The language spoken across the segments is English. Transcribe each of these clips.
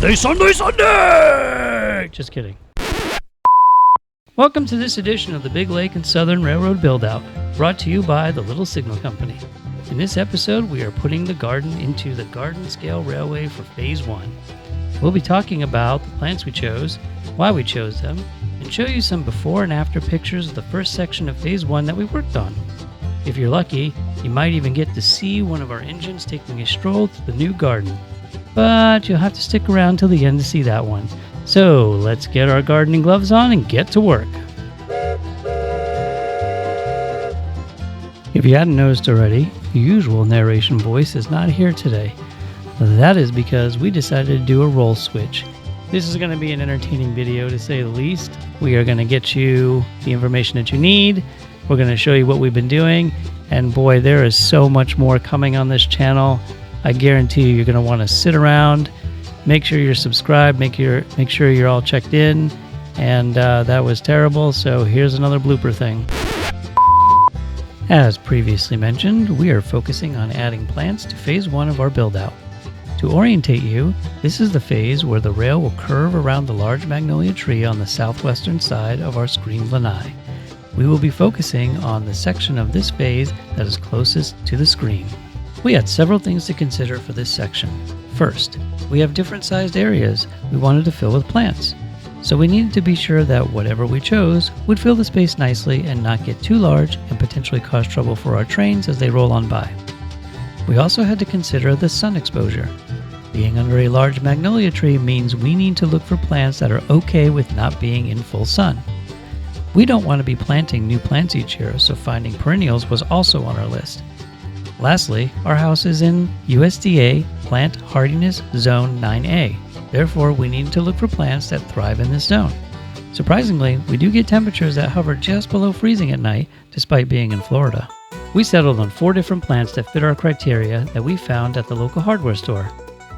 Sunday, Sunday, Sunday! Just kidding. Welcome to this edition of the Big Lake and Southern Railroad Build-Out, brought to you by the Little Signal Company. In this episode, we are putting the garden into the garden scale railway for Phase 1. We'll be talking about the plants we chose, why we chose them, and show you some before and after pictures of the first section of Phase 1 that we worked on. If you're lucky, you might even get to see one of our engines taking a stroll to the new garden. But you'll have to stick around till the end to see that one. So let's get our gardening gloves on and get to work. If you hadn't noticed already, the usual narration voice is not here today. That is because we decided to do a role switch. This is going to be an entertaining video to say the least. We are going to get you the information that you need. We're going to show you what we've been doing. And boy, there is so much more coming on this channel. I guarantee you're going to want to sit around, make sure you're subscribed, make sure you're all checked in. And that was terrible, so here's another blooper thing. As previously mentioned, we are focusing on adding plants to Phase 1 of our build-out. To orientate you, this is the phase where the rail will curve around the large magnolia tree on the southwestern side of our screened lanai. We will be focusing on the section of this phase that is closest to the screen. We had several things to consider for this section. First, we have different sized areas we wanted to fill with plants. So we needed to be sure that whatever we chose would fill the space nicely and not get too large and potentially cause trouble for our trains as they roll on by. We also had to consider the sun exposure. Being under a large magnolia tree means we need to look for plants that are okay with not being in full sun. We don't want to be planting new plants each year, so finding perennials was also on our list. Lastly, our house is in USDA Plant Hardiness Zone 9A. Therefore, we need to look for plants that thrive in this zone. Surprisingly, we do get temperatures that hover just below freezing at night, despite being in Florida. We settled on 4 different plants that fit our criteria that we found at the local hardware store.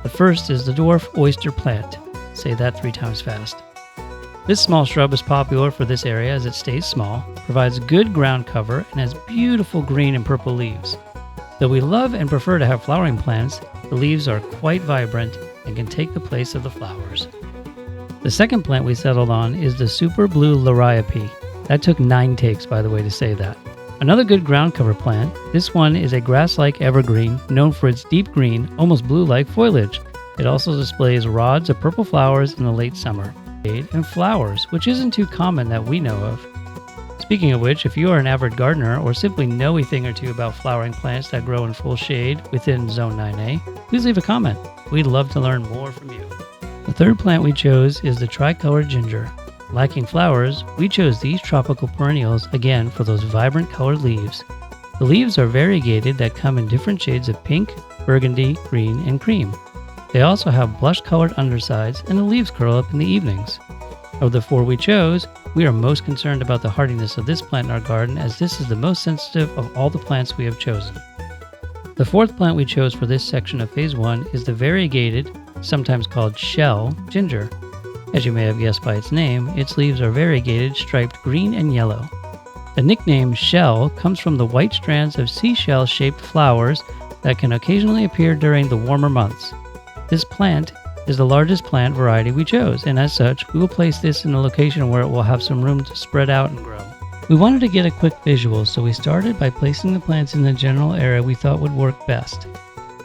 The first is the dwarf oyster plant. Say that 3 times fast. This small shrub is popular for this area as it stays small, provides good ground cover, and has beautiful green and purple leaves. Though we love and prefer to have flowering plants, the leaves are quite vibrant and can take the place of the flowers. The second plant we settled on is the super blue liriope. That took 9 takes, by the way, to say that. Another good ground cover plant, this one is a grass-like evergreen known for its deep green, almost blue-like foliage. It also displays rods of purple flowers in the late summer, and flowers, which isn't too common that we know of. Speaking of which, if you are an avid gardener or simply know a thing or two about flowering plants that grow in full shade within Zone 9A, please leave a comment. We'd love to learn more from you. The third plant we chose is the tricolored ginger. Lacking flowers, we chose these tropical perennials again for those vibrant colored leaves. The leaves are variegated that come in different shades of pink, burgundy, green, and cream. They also have blush-colored undersides and the leaves curl up in the evenings. Of the 4 we chose, we are most concerned about the hardiness of this plant in our garden as this is the most sensitive of all the plants we have chosen. The fourth plant we chose for this section of Phase 1 is the variegated, sometimes called shell, ginger. As you may have guessed by its name, its leaves are variegated, striped green and yellow. The nickname shell comes from the white strands of seashell-shaped flowers that can occasionally appear during the warmer months. This plant is the largest plant variety we chose, and as such, we will place this in a location where it will have some room to spread out and grow. We wanted to get a quick visual, so we started by placing the plants in the general area we thought would work best.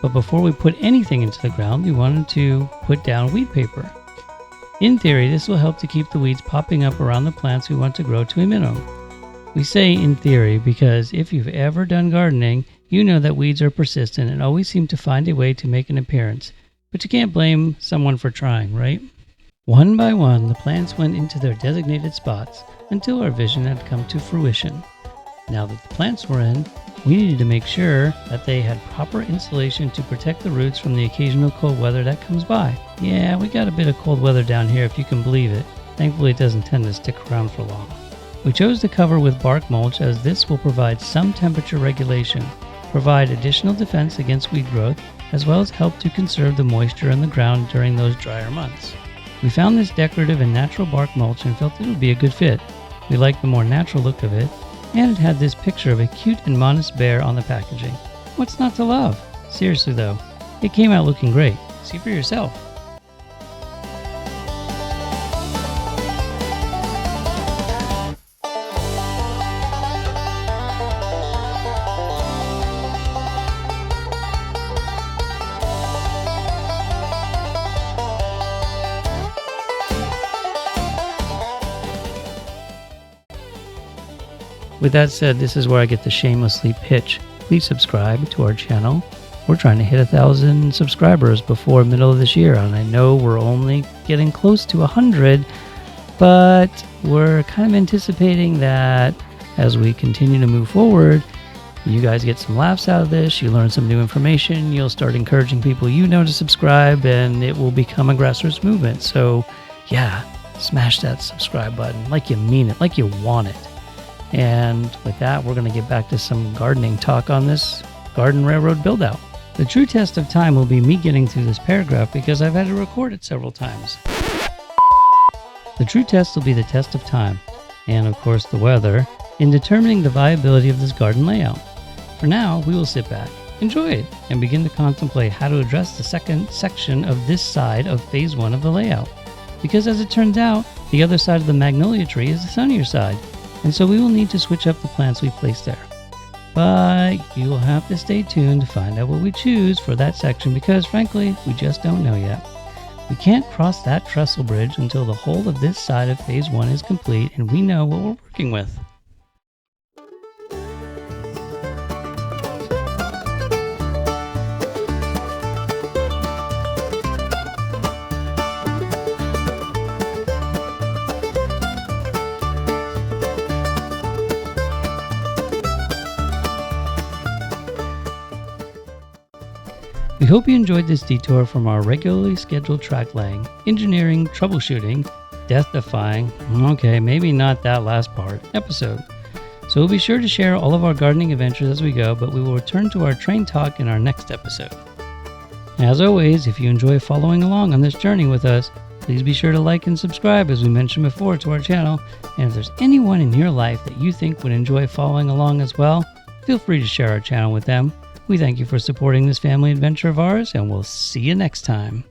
But before we put anything into the ground, we wanted to put down weed paper. In theory, this will help to keep the weeds popping up around the plants we want to grow to a minimum. We say in theory because if you've ever done gardening, you know that weeds are persistent and always seem to find a way to make an appearance. But you can't blame someone for trying, right? One by one, the plants went into their designated spots until our vision had come to fruition. Now that the plants were in, we needed to make sure that they had proper insulation to protect the roots from the occasional cold weather that comes by. Yeah, we got a bit of cold weather down here if you can believe it. Thankfully, it doesn't tend to stick around for long. We chose to cover with bark mulch as this will provide some temperature regulation, provide additional defense against weed growth, as well as help to conserve the moisture in the ground during those drier months. We found this decorative and natural bark mulch and felt it would be a good fit. We liked the more natural look of it, and it had this picture of a cute and modest bear on the packaging. What's not to love? Seriously though, it came out looking great. See for yourself. With that said, this is where I get to shamelessly pitch. Please subscribe to our channel. We're trying to hit 1,000 subscribers before middle of this year, and I know we're only getting close to 100, but we're kind of anticipating that as we continue to move forward, you guys get some laughs out of this, you learn some new information, you'll start encouraging people you know to subscribe, and it will become a grassroots movement. So yeah, smash that subscribe button like you mean it, like you want it. And with that, we're going to get back to some gardening talk on this garden railroad build out. The true test of time will be me getting through this paragraph because I've had to record it several times. The true test will be the test of time, and of course the weather, in determining the viability of this garden layout. For now, we will sit back, enjoy it, and begin to contemplate how to address the second section of this side of phase 1 of the layout. Because as it turns out, the other side of the magnolia tree is the sunnier side, and so we will need to switch up the plants we place there. But you will have to stay tuned to find out what we choose for that section because frankly, we just don't know yet. We can't cross that trestle bridge until the whole of this side of phase 1 is complete and we know what we're working with. We hope you enjoyed this detour from our regularly scheduled track laying, engineering, troubleshooting, death-defying, okay, maybe not that last part, episode. So we'll be sure to share all of our gardening adventures as we go, but we will return to our train talk in our next episode. As always, if you enjoy following along on this journey with us, please be sure to like and subscribe as we mentioned before to our channel, and if there's anyone in your life that you think would enjoy following along as well, feel free to share our channel with them. We thank you for supporting this family adventure of ours, and we'll see you next time.